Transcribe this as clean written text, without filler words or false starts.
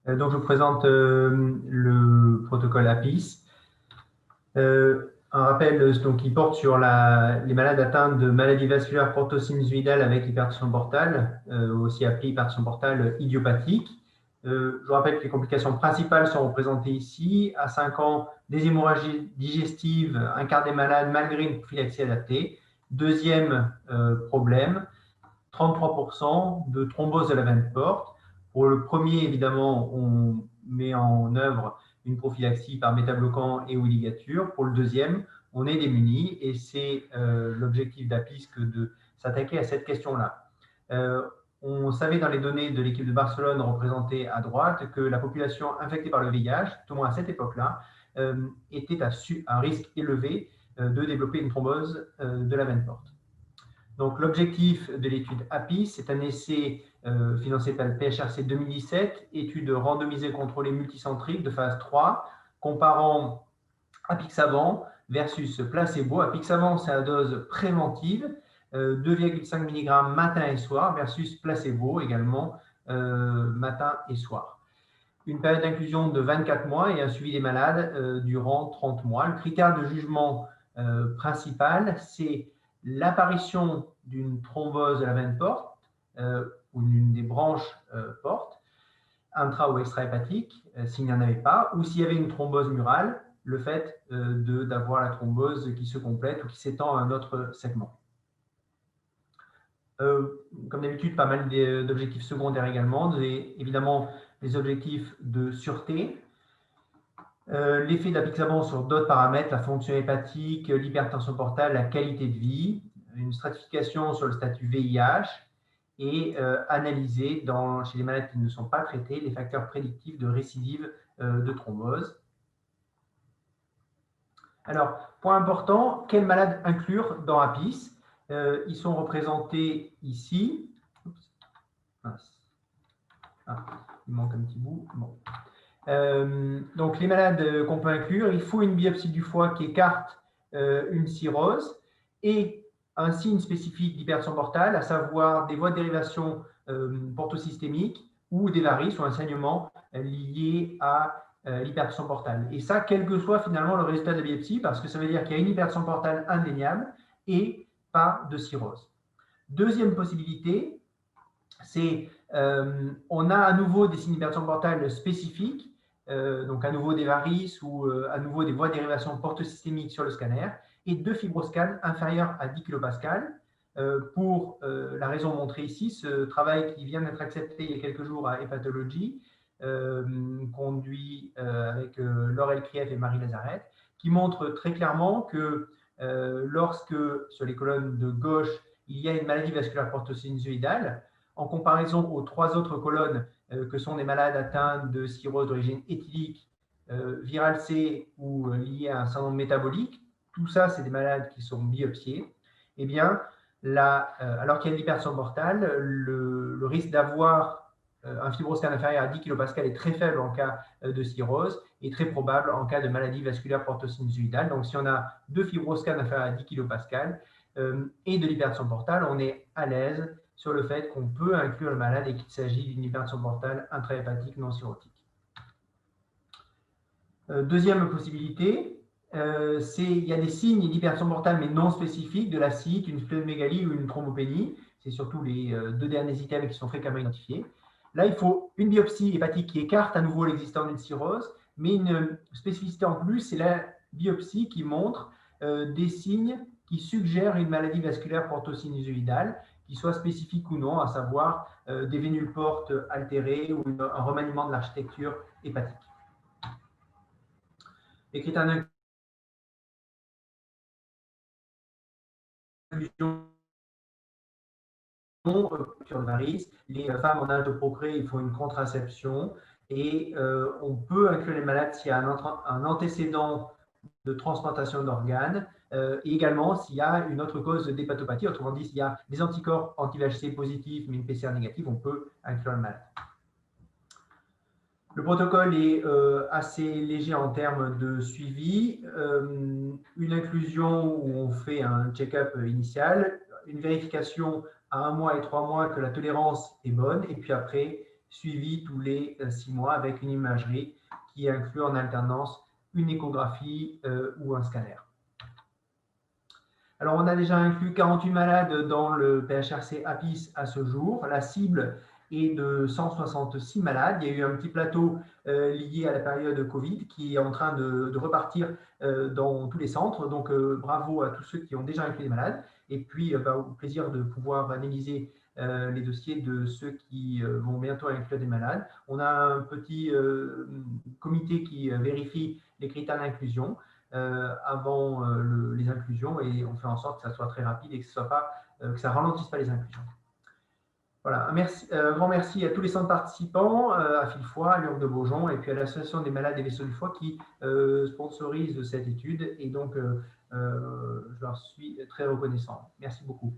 Donc, je vous présente le protocole APIS. Un rappel donc, qui porte sur les malades atteints de maladies vasculaires portosinusoïdales avec hypertension portale, aussi appelée hypertension portale idiopathique. Je vous rappelle que les complications principales sont représentées ici. À 5 ans, des hémorragies digestives, un quart des malades malgré une prophylaxie adaptée. Deuxième problème, 33% de thrombose de la veine porte. Pour le premier, évidemment, on met en œuvre une prophylaxie par métabloquant et ou ligature. Pour le deuxième, on est démuni et c'est l'objectif d'APIS que de s'attaquer à cette question-là. On savait dans les données de l'équipe de Barcelone représentée à droite que la population infectée par le VIH, tout au moins à cette époque-là, était à un risque élevé de développer une thrombose de la veine porte. Donc, l'objectif de l'étude APIS, c'est un essai financé par le PHRC 2017, étude randomisée contrôlée multicentrique de phase 3, comparant apixaban versus placebo. Apixaban, c'est la dose préventive, 2,5 mg matin et soir, versus placebo également matin et soir. Une période d'inclusion de 24 mois et un suivi des malades durant 30 mois. Le critère de jugement principal, c'est l'apparition d'une thrombose de la veine porte ou d'une des branches porte, intra- ou extra-hépatique, s'il n'y en avait pas, ou s'il y avait une thrombose murale, le fait d'avoir la thrombose qui se complète ou qui s'étend à un autre segment. Comme d'habitude, pas mal d'objectifs secondaires également, évidemment les objectifs de sûreté, l'effet de l'apixaban sur d'autres paramètres, la fonction hépatique, l'hypertension portale, la qualité de vie, une stratification sur le statut VIH et analyser chez les malades qui ne sont pas traités les facteurs prédictifs de récidive de thrombose. Alors, point important, quels malades inclure dans APIS? Ils sont représentés ici. Il manque un petit bout. Bon. Donc, les malades qu'on peut inclure, il faut une biopsie du foie qui écarte une cirrhose et un signe spécifique d'hypertension portale, à savoir des voies de dérivation portosystémiques ou des varices ou un saignement lié à l'hypertension portale. Et ça, quel que soit finalement le résultat de la biopsie, parce que ça veut dire qu'il y a une hypertension portale indéniable et pas de cirrhose. Deuxième possibilité, c'est on a à nouveau des signes d'hypertension portale spécifiques, donc à nouveau des varices ou à nouveau des voies de dérivation portosystémiques sur le scanner, et deux fibroscans inférieurs à 10 kPa. Pour la raison montrée ici, ce travail qui vient d'être accepté il y a quelques jours à Hepatology, conduit avec Laurel Krief et Marie Lazaret, qui montre très clairement que lorsque sur les colonnes de gauche, il y a une maladie vasculaire portosinusoïdale, en comparaison aux trois autres colonnes que sont des malades atteints de cirrhose d'origine éthylique, virale C ou liée à un syndrome métabolique, tout ça, c'est des malades qui sont biopsiés, eh bien, alors qu'il y a l'hypertension portale, le risque d'avoir un fibroscan inférieur à 10 kPa est très faible en cas de cirrhose et très probable en cas de maladie vasculaire portosinusoïdale. Donc, si on a deux fibroscans inférieurs à 10 kPa et de l'hypertension portale, on est à l'aise sur le fait qu'on peut inclure le malade et qu'il s'agit d'une hypertension portale intrahépatique non cirrhotique. Deuxième possibilité, il y a des signes d'hypertension portale mais non spécifiques, de la cite, une splénomégalie ou une thrombopénie. C'est surtout les deux derniers items qui sont fréquemment identifiés. Là, il faut une biopsie hépatique qui écarte à nouveau l'existence d'une cirrhose, mais une spécificité en plus, c'est la biopsie qui montre des signes qui suggèrent une maladie vasculaire portosinusoïdale, qui soit spécifique ou non, à savoir des vénules portes altérées ou un remaniement de l'architecture hépatique. Les critères d'inclusion sur le varice, les femmes en âge de procréer, il faut une contraception et on peut inclure les malades s'il y a un antécédent de transplantation d'organes et également s'il y a une autre cause d'hépatopathie, autrement dit, s'il y a des anticorps anti-VHC positifs mais une PCR négative, on peut inclure le malade. Le protocole est assez léger en termes de suivi. Une inclusion où on fait un check-up initial, une vérification à 1 mois et 3 mois que la tolérance est bonne, et puis après suivis tous les 6 mois avec une imagerie qui inclut en alternance une échographie ou un scanner. Alors, on a déjà inclus 48 malades dans le PHRC APIS à ce jour. La cible est de 166 malades. Il y a eu un petit plateau lié à la période Covid qui est en train de repartir dans tous les centres. Donc, bravo à tous ceux qui ont déjà inclus des malades. Et puis, au plaisir de pouvoir analyser les dossiers de ceux qui vont bientôt inclure des malades. On a un petit comité qui vérifie les critères d'inclusion avant les inclusions et on fait en sorte que ça soit très rapide et que ça ralentisse pas les inclusions. Voilà, un grand merci à tous les centres participants, à Fillefoy, à l'URC de Beaujon et puis à l'Association des malades et vaisseaux du foie qui sponsorise cette étude et donc je leur suis très reconnaissant. Merci beaucoup.